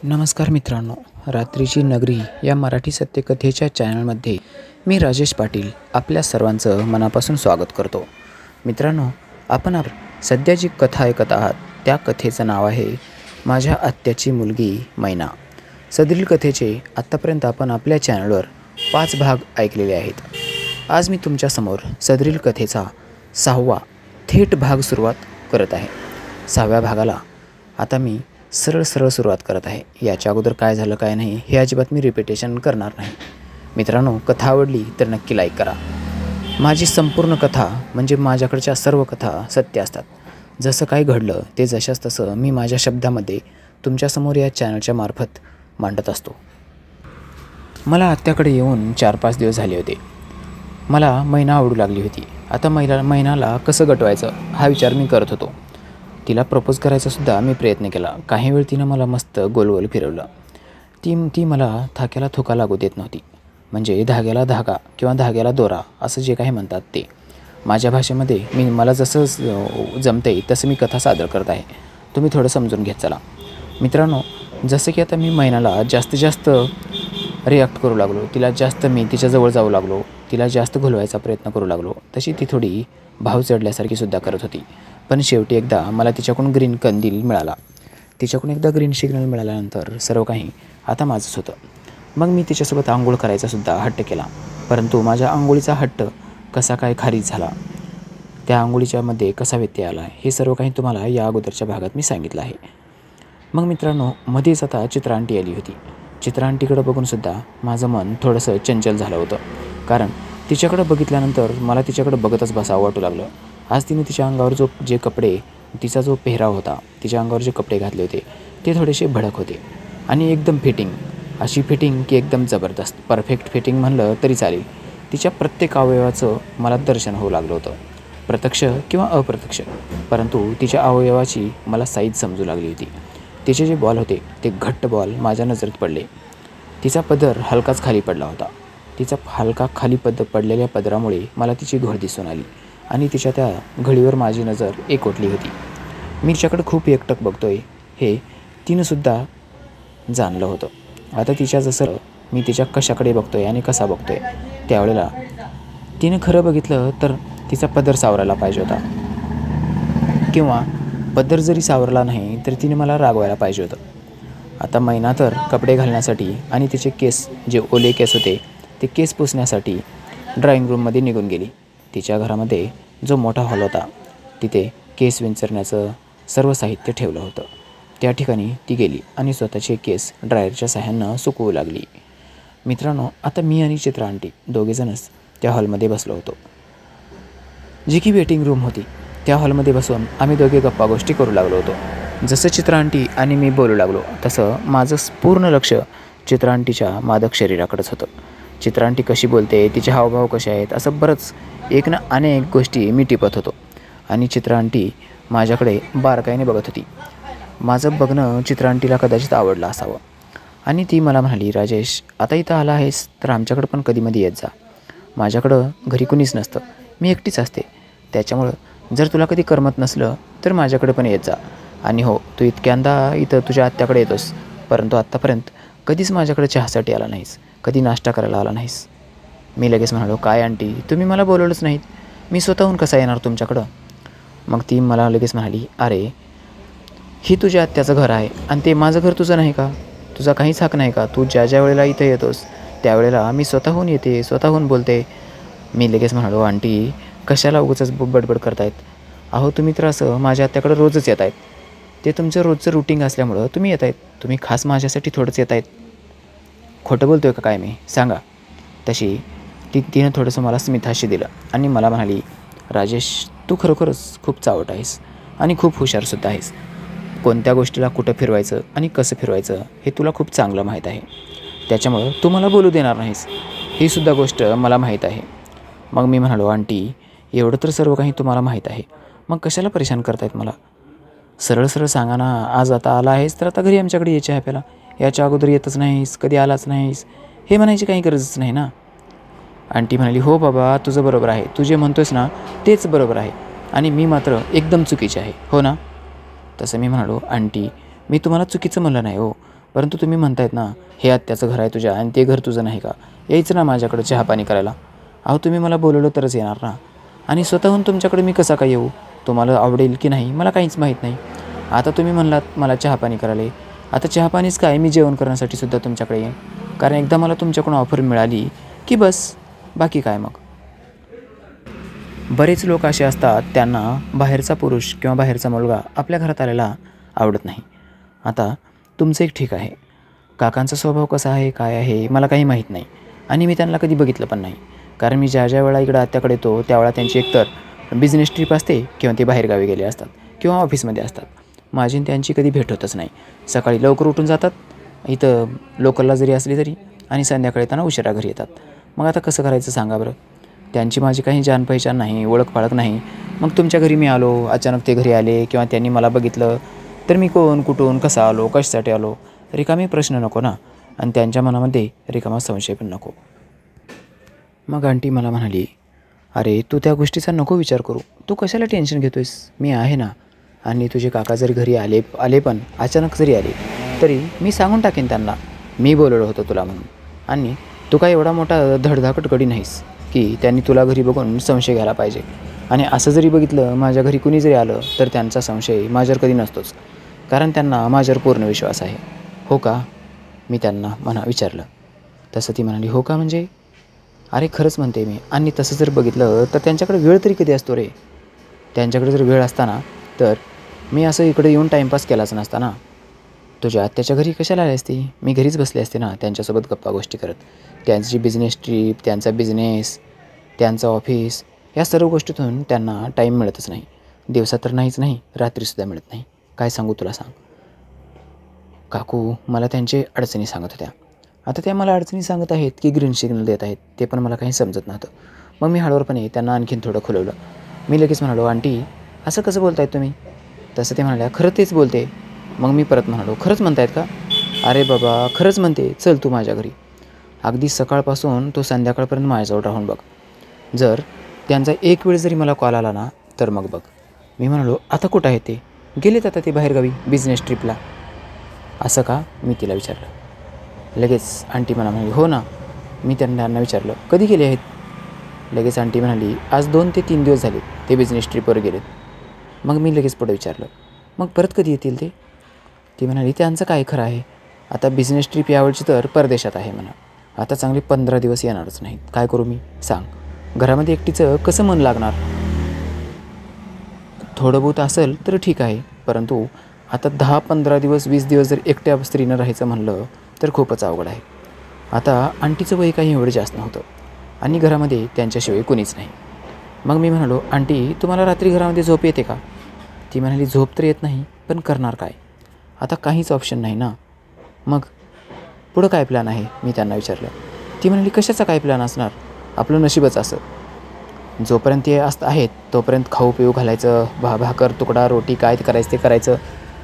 नमस्कार मित्रांनो, रात्रीची नगरी या मराठी सत्यकथेच्या चॅनलमध्ये मी राजेश पाटील आपल्या सर्वांचं मनापासून स्वागत करतो. मित्रांनो, आपण सध्या जी कथा ऐकत आहात त्या कथेचं नाव आहे माझ्या आत्याची मुलगी मैना. सदरील कथेचे आत्तापर्यंत आपण आपल्या चॅनलवर 5 भाग ऐकलेले आहेत. आज मी तुमच्यासमोर सदरील कथेचा 6वा थेट भाग सुरुवात करत आहे. 6व्या भागाला आता मी सरळ सुरुवात करत आहे. याच्या अगोदर काय झालं काय नाही हे अजिबात मी रिपिटेशन करणार नाही. मित्रांनो, कथा आवडली तर नक्की लाईक करा. माझी संपूर्ण कथा म्हणजे माझ्याकडच्या सर्व कथा सत्य असतात. जसं काय घडलं ते जशास तसं मी माझ्या शब्दामध्ये तुमच्यासमोर या चॅनलच्या मार्फत मांडत असतो. मला आत्याकडे येऊन 4-5 दिवस झाले होते. मला मैना आवडू लागली होती. आता मैनाला कसं गटवायचं हा विचार मी करत होतो. तिला प्रपोज करायचासुद्धा मी प्रयत्न केला. काही वेळ तिनं मला मस्त गोल फिरवलं. ती मला थाक्याला थुका लागू देत नव्हती. म्हणजे धाग्याला धागा किंवा धाग्याला दोरा असं जे काही म्हणतात ते. माझ्या भाषेमध्ये मला जसं जमते तसं मी कथा सादर करत आहे. तुम्ही थोडं समजून घेत चला. मित्रांनो, जसं की आता मी मैनाला जास्त रिॲक्ट करू लागलो, तिला जास्त मी तिच्याजवळ जाऊ लागलो, तिला जास्त घुलवायचा प्रयत्न करू लागलो, तशी ती थोडी भाव चढल्यासारखी सुद्धा करत होती. पण शेवटी एकदा मला तिच्याकडून ग्रीन कंदील मिळाला. तिच्याकडून एकदा ग्रीन सिग्नल मिळाल्यानंतर सर्व काही आता माझंच होतं. मग मी तिच्यासोबत आंघोळ करायचासुद्धा हट्ट केला. परंतु माझ्या आंघोळीचा हट्ट कसा काय खारिज झाला, त्या आंघोळीच्यामध्ये कसा व्यत्यय आला हे सर्व काही तुम्हाला या अगोदरच्या भागात मी सांगितलं आहे. मग मित्रांनो, मध्येच आता चित्रा आंटी आली होती. चित्रा आंटीकडं बघूनसुद्धा माझं मन थोडंसं चंचल झालं होतं. कारण तिच्याकडं बघितल्यानंतर मला तिच्याकडं बघतच बसावं वाटू लागलं. आज तिने तिच्या अंगावर जे कपडे, तिचा जो पेहराव होता, तिच्या अंगावर जे कपडे घातले होते ते थोडेसे भडक होते आणि एकदम फिटिंग, अशी फिटिंग की एकदम जबरदस्त, परफेक्ट फिटिंग म्हणलं तरी चालेल. तिच्या प्रत्येक अवयवाचं मला दर्शन होऊ लागलं होतं, प्रत्यक्ष किंवा अप्रत्यक्ष. परंतु तिच्या अवयवाची मला साईज समजू लागली होती. तिचे जे बॉल होते ते घट्ट बॉल माझ्या नजरेत पडले. तिचा पदर हलकाच खाली पडला होता. तिचा हलका खाली पडलेल्या पदरामुळे मला तिची घड दिसून आली आणि तिच्या त्या घडीवर माझी नजर एकवटली होती. मी तिच्याकडे खूप एकटक बघतोय हे तिनंसुद्धा जाणलं होतं. आता तिच्या जसं मी तिच्या कशाकडे बघतोय आणि कसा बघतोय, त्यावेळेला तिनं खरं बघितलं तर तिचा पदर सावरायला पाहिजे होता, किंवा पदर जरी सावरला नाही तर तिने मला रागवायला पाहिजे होतं. आता मैना तर कपडे घालण्यासाठी आणि तिचे केस, जे ओले केस होते ते केस पुसण्यासाठी ड्रॉइंग रूममध्ये निघून गेली. तिच्या घरामध्ये जो मोठा हॉल होता तिथे केस विंचरण्याचं सर्व साहित्य ठेवलं होतं. त्या ठिकाणी ती गेली आणि स्वतःचे केस ड्रायरच्या साहाय्यानं सुकवू लागली. मित्रांनो, आता मी आणि चित्रा आंटी दोघेजणच त्या हॉलमध्ये बसलो होतो, जी की वेटिंग रूम होती. त्या हॉलमध्ये बसून आम्ही दोघे गप्पा गोष्टी करू लागलो होतो. जसं चित्रा आंटी आणि मी बोलू लागलो तसं माझं पूर्ण लक्ष चित्रा आंटीच्या मादक शरीराकडेच होतं. चित्रा आंटी कशी बोलते, तिचे हावभाव कसे आहेत, असं बरंच एक ना अनेक गोष्टी मी टिपत होतो. आणि चित्रा आंटी माझ्याकडे बारकाईने बघत होती. माझं बघणं चित्रा आंटीला कदाचित आवडलं असावं आणि ती मला म्हणाली, राजेश, आता इथं आला आहेस तर आमच्याकडं पण कधीमध्ये येत जा. माझ्याकडं घरी कुणीच नसतं, मी एकटीच असते. त्याच्यामुळं जर तुला कधी करमत नसलं तर माझ्याकडे पण येत जा. आणि हो, तू इतक्यांदा इथं तुझ्या आत्याकडे येतोस, परंतु आत्तापर्यंत कधीच माझ्याकडे चहासाठी आला नाहीस, कधी नाश्ता करायला आला नाहीस. मी लगेच म्हणालो, काय आंटी, तुम्ही मला बोलवलंच नाहीत, मी स्वतःहून कसा येणार तुमच्याकडं. मग ती मला लगेच म्हणाली, अरे, ही तुझ्या आत्याचं घर आहे आणि ते माझं घर तुझं नाही का? तुझा काहीच हक नाही का? तू ज्या वेळेला इथं येतोस त्यावेळेला मी स्वतःहून येते, स्वतःहून बोलते. मी लगेच म्हणालो, आंटी, कशाला उगाचच बडबड करतायत? अहो, तुम्ही तर असं माझ्या आत्याकडं रोजच येत आहेत. ते तुमचं रोजचं रुटीन असल्यामुळं तुम्ही येत आहेत. तुम्ही खास माझ्यासाठी थोडंच येत आहेत. खोटं बोलतो आहे का काय मी, सांगा. तशी तिनं थोडंसं मला स्मितहास्य दिलं आणि मला म्हणाली, राजेश, तू खरोखरच खूप चावट आहेस आणि खूप हुशारसुद्धा आहेस. कोणत्या गोष्टीला कुठं फिरवायचं आणि कसं फिरवायचं हे तुला खूप चांगलं माहीत आहे. त्याच्यामुळं तू मला बोलू देणार नाहीस, ही सुद्धा गोष्ट मला माहीत आहे. मग मी म्हणालो, आंटी, एवढं तर सर्व काही तुम्हाला माहीत आहे, मग कशाला परेशान करतायत मला? सरळ सांगा ना. आज आता आला आहेस तर आता घरी आमच्याकडे यायचे आहे आपल्याला. याच्या अगोदर येतच नाहीस, कधी आलाच नाहीस, हे म्हणायची काही गरजच नाही ना. आंटी म्हणाली, हो बाबा, तुझं बरोबर आहे, तू जे म्हणतोस ना तेच बरोबर आहे आणि मी मात्र एकदम चुकीचे आहे, हो ना? तसं मी म्हणालो, आंटी, मी तुम्हाला चुकीचं म्हणलं नाही हो, परंतु तुम्ही म्हणतायत ना, हे आत्याचं घर आहे तुझ्या आणि ते घर तुझं नाही का? यायचं ना माझ्याकडं चहापाणी करायला. अहो तुम्ही मला बोलवलं तरच येणार ना. आणि स्वतःहून तुमच्याकडे मी कसा काय येऊ? तुम्हाला आवडेल की नाही मला काहीच माहीत नाही. आता तुम्ही म्हणलात मला चहापाणी करायला ये. आता चहापाणीच काय, मी जेवण करण्यासाठी सुद्धा तुमच्याकडे येईन. कारण एकदा मला तुमच्याकडून ऑफर मिळाली की बस, बाकी काय मग. बरेच लोक असे असतात त्यांना बाहेरचा पुरुष किंवा बाहेरचा मुलगा आपल्या घरात आलेला आवडत नाही. आता तुमचं एक ठीक आहे, काकांचा स्वभाव कसा आहे काय आहे मला काही माहीत नाही आणि मी त्यांना कधी बघितलं पण नाही. कारण मी ज्या ज्या वेळा इकडं आत्याकडे येतो त्यावेळा त्यांची एकतर बिझनेस ट्रिप असते किंवा ते बाहेरगावी गेले असतात किंवा ऑफिसमध्ये असतात. माझी आणि त्यांची कधी भेट होतच नाही. सकाळी लवकर उठून जातात इथं लोकलला जरी असली तरी, आणि संध्याकाळी येताना उशिरा घरी येतात. मग आता कसं करायचं सांगा बरं. त्यांची माझी काही जान पहिचान नाही, ओळख पाळख नाही. मग तुमच्या घरी मी आलो, अचानक ते घरी आले किंवा त्यांनी मला बघितलं तर मी कोण, कुठून, कसा आलो, कशासाठी आलो, रिकामे प्रश्न नको ना. आणि त्यांच्या मनामध्ये रिकामा संशय पण नको. मग आंटी मला म्हणाली, अरे तू त्या गोष्टीचा नको विचार करू, तू कशाला टेन्शन घेतो आहेस, मी आहे ना. आणि तुझे काका जरी घरी आले पण अचानक जरी आले तरी मी सांगून टाकेन त्यांना मी बोलवलं होतं तुला म्हणून. आणि तू काय एवढा मोठा धडधाकट गडी नाहीस की त्यांनी तुला घरी बघून संशय घ्यायला पाहिजे. आणि असं जरी बघितलं माझ्या घरी कुणी जरी आलं तर त्यांचा संशय माझ्यावर कधी नसतोच, कारण त्यांना माझ्यावर पूर्ण विश्वास आहे. हो का, मी त्यांना विचारलं. तसं ती म्हणाली, हो का म्हणजे? अरे खरंच म्हणते मी. आणि तसं जर बघितलं तर त्यांच्याकडे वेळ तरी कधी असतो रे. त्यांच्याकडे जर वेळ असता ना तर मी असं इकडे येऊन टाईमपास केलाच नसता ना. तुझ्या आत्याच्या घरी कशाला आली असती, मी घरीच बसले असते ना त्यांच्यासोबत गप्पा गोष्टी करत. त्यांची बिझनेस ट्रीप, त्यांचा बिझनेस, त्यांचं ऑफिस, या सर्व गोष्टीतून त्यांना टाईम मिळतच नाही. दिवसात तर नाहीच नाही, रात्रीसुद्धा मिळत नाही. काय सांगू तुला सांग. काकू मला त्यांचे अडचणी सांगत होत्या. आता त्या मला अडचणी सांगत आहेत की ग्रीन सिग्नल देत आहेत ते पण मला काही समजत नव्हतं. मग मी हळूवारपणे त्यांना आणखीन थोडं खुलवलं. मी लगेच म्हणालो, आंटी असं कसं बोलतायत तुम्ही? तसं ते म्हणाल्या, खरं तेच बोलते. मग मी परत म्हणालो, खरंच म्हणतायत का? अरे बाबा खरंच म्हणते, चल तू माझ्या घरी. अगदी सकाळपासून तो संध्याकाळपर्यंत माझ्याजवळ राहून बघ. जर त्यांचा एक वेळ जरी मला कॉल आला ना तर मग बघ. मी म्हणालो, आता कुठं आहे ते? गेलेत आता ते बाहेरगावी बिझनेस ट्रिपला. असं का, मी तिला विचारलं. लगेच आंटी मला म्हणाली, हो ना. मी त्यांना विचारलं, कधी गेले आहेत? लगेच आंटी म्हणाली, आज 2 ते 3 दिवस झाले ते बिझनेस ट्रिपवर गेलेत. मग मी लगेच पुढे विचारलं, मग परत कधी येतील ते? ती म्हणाली, त्यांचं काय खरं आहे. आता बिझनेस ट्रिप यावेळची तर परदेशात आहे म्हणा. आता चांगले 15 दिवस येणारच नाहीत. काय करू मी सांग. घरामध्ये एकटीचं कसं मन लागणार. थोडं बहुत असेल तर ठीक आहे, परंतु आता 10-15 दिवस 20 दिवस जर एकट्या स्त्रीनं राहायचं म्हणलं तर खूपच अवघड आहे. आता आंटीचं वय काही एवढं जास्त नव्हतं आणि घरामध्ये त्यांच्याशिवाय कुणीच नाही. मग मी म्हणालो, आंटी तुम्हाला रात्री घरामध्ये झोप येते का? ती म्हणाली, झोप तर येत नाही पण करणार काय, आता काहीच ऑप्शन नाही ना. मग पुढं काय प्लॅन आहे, मी त्यांना विचारलं. ती म्हणाली, कशाचा काय प्लॅन असणार, आपलं नशीबच असं. जोपर्यंत ते आहेत तोपर्यंत खाऊ पिऊ घालायचं, भाकर तुकडा रोटी काय ते करायचं ते करायचं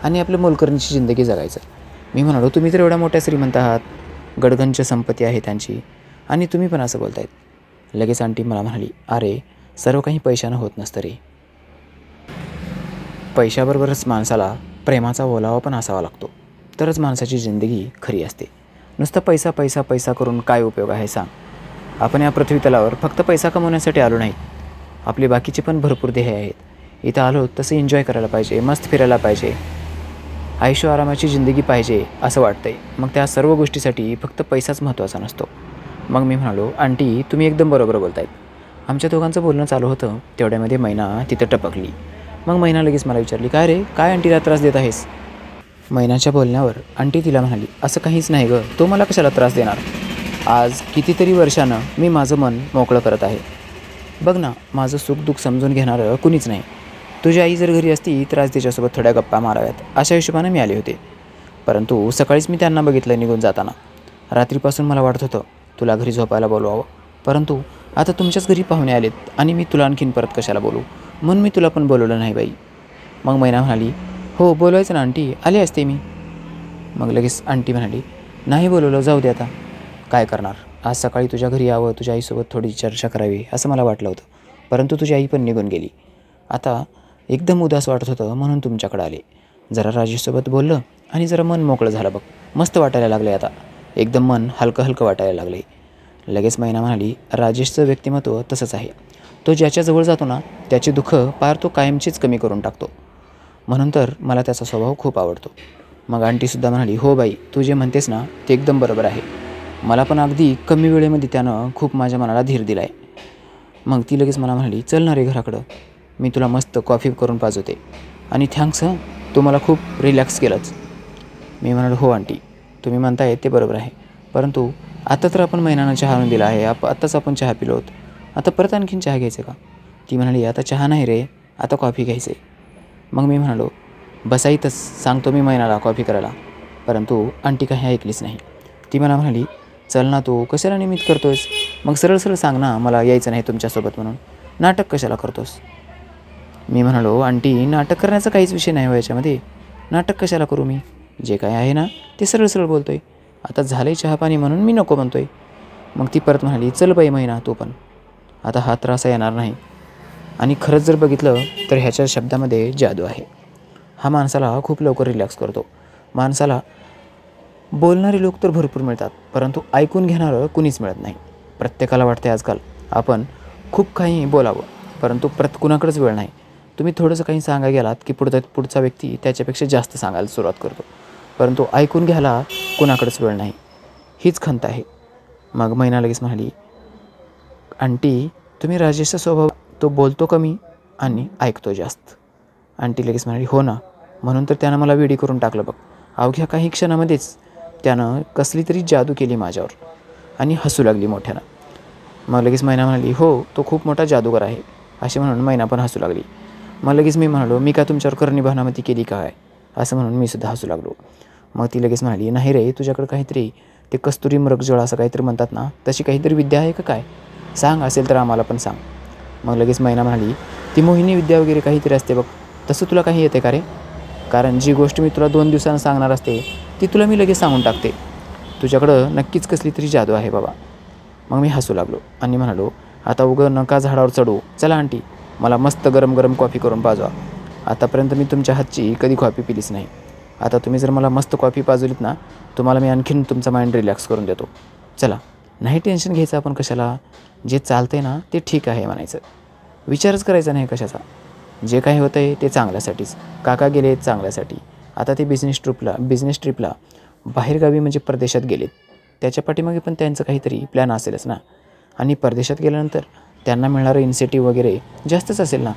आणि आपलं मोलकरणीची जिंदगी जगायचं. मी म्हणालो, तुम्ही तर एवढ्या मोठ्या श्रीमंत आहात, गडगंज संपत्ती आहे त्यांची आणि तुम्ही पण असं बोलतायत. लगेच आंटी मला म्हणाली, अरे सर्व काही पैशानं होत नसतं रे. पैशाबरोबरच माणसाला प्रेमाचा ओलावा पण असावा लागतो, तरच माणसाची जिंदगी खरी असते. नुसतं पैसा पैसा पैसा करून काय उपयोग आहे सांग. आपण या पृथ्वी तलावर फक्त पैसा कमवण्यासाठी आलो नाहीत, आपले बाकीचे पण भरपूर ध्येय आहेत. इथं आलो तसं एन्जॉय करायला पाहिजे, मस्त फिरायला पाहिजे, आयुष्य आरामाची जिंदगी पाहिजे असं वाटतंय. मग त्या सर्व गोष्टीसाठी फक्त पैसाच महत्त्वाचा नसतो. मग मी म्हणालो, आंटी तुम्ही एकदम बरोबर बोलतायत. आमच्या दोघांचं बोलणं चालू होतं तेवढ्यामध्ये मैना तिथं टपकली. मग मैना लगेच मला विचारली, काय रे काय आंटीला त्रास देत आहेस? मैनाच्या बोलण्यावर आंटी तिला म्हणाली, असं काहीच नाही गं, तो मला कशाला त्रास देणार. आज कितीतरी वर्षानं मी माझं मन मोकळं करत आहे. बघ ना, माझं सुखदुःख समजून घेणारं कुणीच नाही. तुझी आई जर घरी असती तर आज तिच्यासोबत थोड्या गप्पा माराव्यात अशा हिशोबाने मी आले होते. परंतु सकाळीच मी त्यांना बघितलं निघून जाताना. रात्रीपासून मला वाटत होतं तुला घरी झोपायला बोलवावं, परंतु आता तुमच्याच घरी पाहुणे आलेत आणि मी तुला आणखीन परत कशाला बोलू, म्हणून मी तुला पण बोलवलं नाही बाई. मग मैना म्हणाली, हो बोलवायचं ना आंटी, आले असते मी. मग लगेच आंटी म्हणाली, नाही बोलवलं, जाऊ दे आता. काय करणार, आज सकाळी तुझ्या घरी यावं, तुझ्या आईसोबत थोडी चर्चा करावी असं मला वाटलं होतं, परंतु तुझी आई पण निघून गेली. आता एकदम उदास वाटत होतं म्हणून तुमच्याकडे आले. जरा राजेशसोबत बोललं आणि जरा मन मोकळं झालं बघ, मस्त वाटायला लागले आता. एकदम मन हलकं हलकं वाटायला लागले. लगेच मैना म्हणाली, राजेशचं व्यक्तिमत्व तसंच आहे. तो ज्याच्याजवळ जातो ना त्याची दुःखं पार तो कायमचीच कमी करून टाकतो. म्हणून तर मला त्याचा स्वभाव खूप आवडतो. मग आंटीसुद्धा म्हणाली, हो बाई, तू जे म्हणतेस ना ते एकदम बरोबर आहे. मला पण अगदी कमी वेळेमध्ये त्यानं खूप माझ्या मनाला धीर दिला आहे. मग ती लगेच मला म्हणाली, चल ना रे घराकडं, मी तुला मस्त कॉफी करून पाजवते. आणि थँक्स हं, तू मला खूप रिलॅक्स केलंच. मी म्हणालो, हो आंटी, तुम्ही म्हणताय ते बरोबर आहे. परंतु आता तर आपण महिन्यानं चहा आणून दिला आहे. आत्ताच आपण चहा पिलो होतो. आता परत आणखीन चहा घ्यायचं का? ती म्हणाली, आता चहा नाही रे, आता कॉफी घ्यायचं आहे. मग मी म्हणालो, बसा इथंच, सांगतो मी महिन्याला कॉफी करायला. परंतु आंटी काही ऐकलीच नाही. ती मला म्हणाली, चल ना तू कशाला निमित्त करतोयस? मग सरळ सरळ सांग ना मला यायचं नाही तुमच्यासोबत म्हणून. नाटक कशाला करतोस? मी म्हणालो, आंटी, नाटक करण्याचा काहीच विषय नाही हो याच्यामध्ये. नाटक कशाला करू मी? जे काय आहे ना ते सरळ सरळ बोलतो आहे. आता झालं आहे चहापाणी म्हणून मी नको म्हणतो आहे. मग ती परत म्हणाली, चल बाई महिना तू पण, आता हा त्रास येणार नाही. आणि खरंच जर बघितलं तर ह्याच्या शब्दामध्ये जादू आहे. हा माणसाला खूप लवकर रिलॅक्स करतो. माणसाला बोलणारे लोक तर भरपूर मिळतात, परंतु ऐकून घेणारं कुणीच मिळत नाही. प्रत्येकाला वाटते आजकाल आपण खूप काही बोलावं, परंतु कुणाकडेच वेळ नाही. तुम्ही थोडंसं काही सांगायला गेलात की पुढचा व्यक्ती त्याच्यापेक्षा जास्त सांगायला सुरुवात करतो, परंतु ऐकून घ्यायला कुणाकडेच वेळ नाही. हीच खंत आहे. मग मैना लगेच म्हणाली, आंटी, तुम्ही राजेशचा स्वभाव, तो बोलतो कमी आणि ऐकतो जास्त. आंटी लगेच म्हणाली, हो ना, म्हणून तर त्यानं मला वेडी करून टाकलं बघ. अवघ्या काही क्षणामध्येच त्यानं कसली तरी जादू केली माझ्यावर आणि हसू लागली मोठ्यानं. मग लगेच मैना म्हणाली, हो, तो खूप मोठा जादूगर आहे, असे म्हणून मैना पण हसू लागली. मग लगेच मी म्हणालो, मी का तुमच्यावर करणी भावनामती केली काय, असं म्हणून मी सुद्धा हसू लागलो. मग ती लगेच म्हणाली, नाही रे, तुझ्याकडं काहीतरी ते कस्तुरी मृगजळ असं काहीतरी म्हणतात ना, तशी काहीतरी विद्या आहे का काय? सांग, असेल तर आम्हाला पण सांग. मग लगेच मैना म्हणाली, ती मोहिनी विद्या वगैरे काहीतरी असते बघ, तसं तुला काही येते का रे? कारण जी गोष्ट मी तुला 2 दिवसांना सांगणार असते ती तुला मी लगेच सांगून टाकते. तुझ्याकडं नक्कीच कसली तरी जादू आहे बाबा. मग मी हसू लागलो आणि म्हणालो, आता उगं नका झाडावर चढू, चला आंटी, मला मस्त गरम गरम कॉफी करून पाजवा. आतापर्यंत मी तुमच्या हातची कधी कॉफी पिलीच नाही. आता तुम्ही जर मला मस्त कॉफी पाजवलीत ना, तुम्हाला मी आणखीन तुमचा माइंड रिलॅक्स करून देतो. चला, नाही टेन्शन घ्यायचं आपण कशाला. जे चालतं आहे ना ते ठीक आहे म्हणायचं, विचारच करायचा नाही कशाचा. जे काही होतं आहे ते चांगल्यासाठीच. काका गेले चांगल्यासाठी. आता ते बिझनेस ट्रिपला बाहेरगावी म्हणजे परदेशात गेलेत. त्याच्या पाठीमागे पण त्यांचं काहीतरी प्लॅन असेलच ना. आणि परदेशात गेल्यानंतर त्यांना मिळणारं इन्सेंटिव्ह वगैरे जास्तच असेल ना.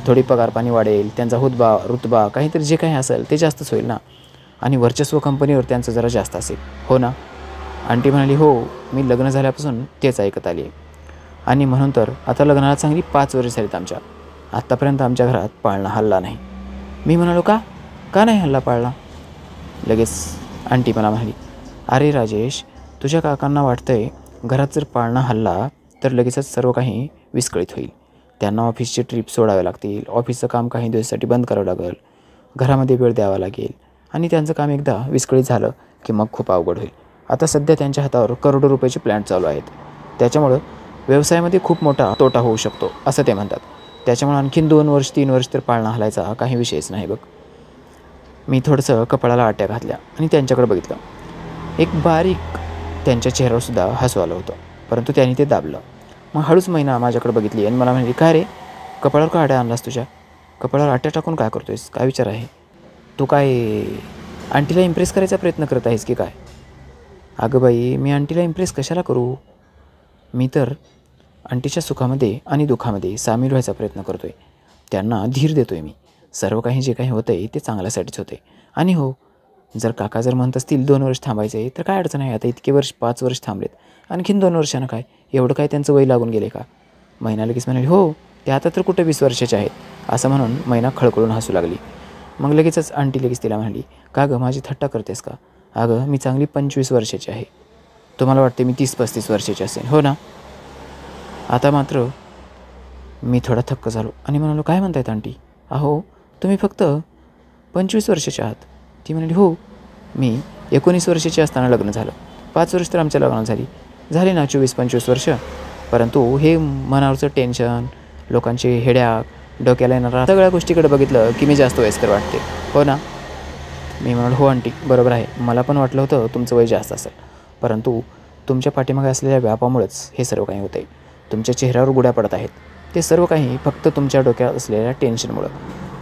थोडी पगारपाणी वाढेल, त्यांचा रुतबा काहीतरी जे काही असेल ते जास्तच होईल ना. आणि वर्चस्व कंपनीवर त्यांचं जरा जास्त असेल, हो ना. आंटी म्हणाली, हो, मी लग्न झाल्यापासून तेच ऐकत आली आहे. आणि म्हणून तर आता लग्नाला चांगली 5 वर्ष झालीत आमच्या. आत्तापर्यंत आमच्या घरात पाळणा हल्ला नाही. मी म्हणालो, का नाही हल्ला पाळणा? लगेच आंटी मला म्हणाली, अरे राजेश, तुझ्या काकांना वाटतंय घरात जर पाळणा हल्ला तर लगेचच सर्व काही विस्कळीत होईल. त्यांना ऑफिसची ट्रिप सोडावे लागतील, ऑफिसचं काम काही दिवसासाठी बंद करावं लागेल, घरामध्ये वेळ द्यावा लागेल आणि त्यांचं काम एकदा विस्कळीत झालं की मग खूप अवघड होईल. आता सध्या त्यांच्या हातावर करोडो रुपयाचे प्लॅन चालू आहेत. त्याच्यामुळं व्यवसायामध्ये खूप मोठा तोटा होऊ शकतो असं ते म्हणतात. त्याच्यामुळे आणखीन 2 वर्ष 3 वर्ष तर पाळणा हलायचा काही विषयच नाही बघ. मी थोडंसं कपाळाला आट्या घातल्या आणि त्यांच्याकडे बघितलं. एक बारीक त्यांच्या चेहऱ्यावरसुद्धा हसू आलं होतं, परंतु त्यांनी ते दाबलं. मग हळूच मैना माझ्याकडे बघितली आणि मला म्हणाली, काय रे, कपाळावर का आट्या आणलास? तुझ्या कपाळावर आट्या टाकून काय करतोयस? काय विचार आहे? तू काय आंटीला इम्प्रेस करायचा प्रयत्न करत आहेस की काय? अगं बाई, मी आंटीला इम्प्रेस कशाला करू? मी तर आंटीच्या सुखामध्ये आणि दुःखामध्ये सामील व्हायचा प्रयत्न करतो आहे. त्यांना धीर देतो आहे मी. सर्व काही जे काही होतं आहे ते चांगल्यासाठीच होते. आणि हो, जर काका जर म्हणत असतील 2 वर्ष थांबायचं आहे तर काय अडचण आहे. आता इतके वर्ष 5 वर्ष थांबलेत, आणखीन 2 वर्षानं काय, एवढं काय त्यांचं वय लागून गेले का? मैना लगेच म्हणाली, हो, ते आता तर कुठं 20 वर्षाचे आहेत, असं म्हणून मैना खळखळून हसू लागली. मग लगेचच आंटी लगेच तिला म्हणाली, का गं, माझी थट्टा करतेस का? अगं, मी चांगली 25 वर्षाची आहे. तुम्हाला वाटते मी 30-35 वर्षाची असेल, हो ना. आता मात्र मी थोडा थक्क झालो आणि म्हणालो, काय म्हणतायत आंटी? अहो, तुम्ही फक्त 25 वर्षाचे आहात. ती म्हणाली, हो, मी 19 वर्षाची असताना लग्न झालं. 5 वर्ष तर आमच्या लग्नाला झाली ना, 24-25 वर्ष. परंतु हे मनावरचं टेन्शन, लोकांचे हेड्याक, डोक्याला येणारा सगळ्या गोष्टीकडे बघितलं की मी जास्त वयस्कर वाटते, हो ना. मी म्हणालो, हो आंटी, बरोबर आहे. मला पण वाटलं होतं तुमचं वय जास्त असेल, परंतु तुमच्या पाठीमागे असलेल्या व्यापामुळेच हे सर्व काही होतं आहे. तुमच्या चेहऱ्यावर गुड्या पडत आहेत. ते सर्व काही फक्त तुमच्या डोक्यात असलेल्या टेन्शनमुळं.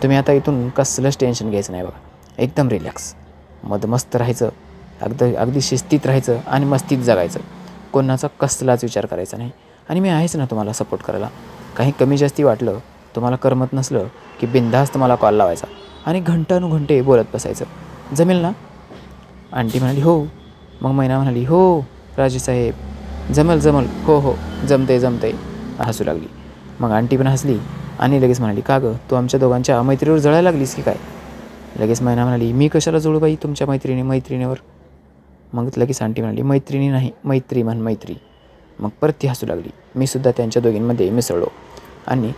तुम्ही आता इथून कसलंच टेन्शन घ्यायचं नाही बघा. एकदम रिलॅक्स, मस्त राहायचं, अगदी शिस्तीत राहायचं आणि मस्तीत जगायचं. कोणाचा कसलाच विचार करायचा नाही. आणि मी आहेच ना तुम्हाला सपोर्ट करायला. काही कमी जास्ती वाटलं, तुम्हाला करमत नसलं की बिनधास्त मला कॉल लावायचा आणि घंटानुघंटे बोलत बसायचं. जमेल ना? आंटी म्हणाली, हो. मग मैना म्हणाली, हो राजेसाहेब, जमल, हो जमते हसू लागली. मग आंटी पण हसली आणि लगेच म्हणाली, का गं, तू आमच्या दोघांच्या मैत्रीवर जळायला लागलीस की काय? लगेच मैना म्हणाली, मी कशाला जुळू बाई तुमच्या मैत्रिणीवर. मग लगेच आंटी म्हणाली, मैत्रिणी नाही, मैत्री म्हण, मैत्री. मग परत ती हसू लागली. मी सुद्धा त्यांच्या दोघींमध्ये मिसळलो आणि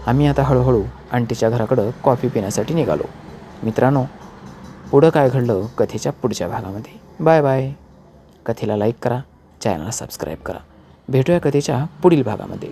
आम्ही आता हळूहळू आंटीच्या घराकडं कॉफी पिण्यासाठी निघालो. मित्रांनो, पुढं काय घडलं कथेच्या पुढच्या भागामध्ये. Bye bye. कथेला लाईक करा, चॅनलला सबस्क्राईब करा. भेटूया कथेच्या पुढील भागामध्ये.